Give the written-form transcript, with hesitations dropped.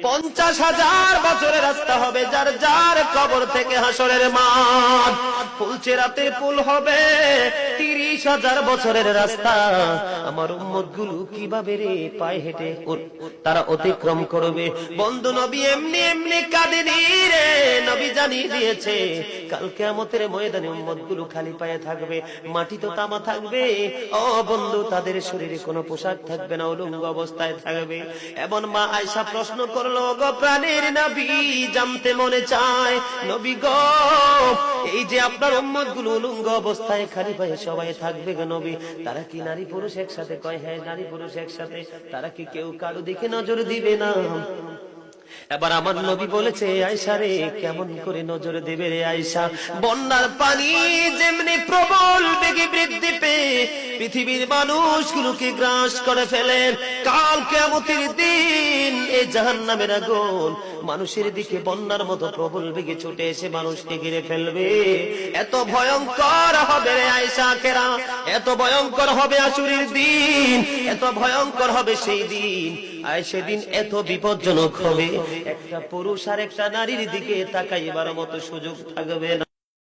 50,000 বছরের রাস্তা হবে, যার যার কবর থেকে হাসরের মাঠ। ফুলচেরাতের পুল হবে 30,000 বছরের রাস্তা। আমার উম্মত গুলো কিভাবে রে পায়ে হেঁটে তারা অতিক্রম করবে? বন্ধু নবী এমনি এমনি কাঁদেনি রে, নবী জানিয়ে দিয়েছে কাল কিয়ামতের ময়দানে উম্মত গুলো খালি পায়ে থাকবে, মাটি তো তামা থাকবে। ও বন্ধু, তাদের শরীরে কোনো পোশাক থাকবে না, উলঙ্গ অবস্থায় থাকবে। এবং মা আয়েশা প্রশ্ন করলো, গো প্রাণের নবী, জানতে মনে চায় নবী গো, এই যে আপনার উম্মত গুলো উলঙ্গ অবস্থায় খালি পায়ে সবাই থাকবে গো নবী, তারা কি নারী পুরুষ একসাথে? কয় হ্যাঁ, নারী পুরুষ একসাথে। তারা কি কেউ কারো দিকে নজর দিবে না? এবার আমার নবী বলেছে, আয়েশা রে, কেমন করে নজর দেবে রে আয়েশা? বন্যার পানি যেমনি প্রবল বেগে বৃদ্ধি পেয়ে পৃথিবীর মানুষগুলোকে গ্রাস করে ফেলে, কাল কিয়ামতের দিন এই জাহান্নামের আগুন মানুষের দিকে বন্যার মতো প্রবল বেগে ছুটে এসে মানুষকে ঘিরে ফেলবে। এত ভয়ঙ্কর হবে রে আয়েশা কেরা, এত ভয়ঙ্কর হবে আসুরের দিন, এত ভয়ঙ্কর হবে সেই দিন। আর সেদিন এত বিপজ্জনক হবে, একটা পুরুষ আর একটা নারীর দিকে তাকাইবার মতো সুযোগ থাকবে না।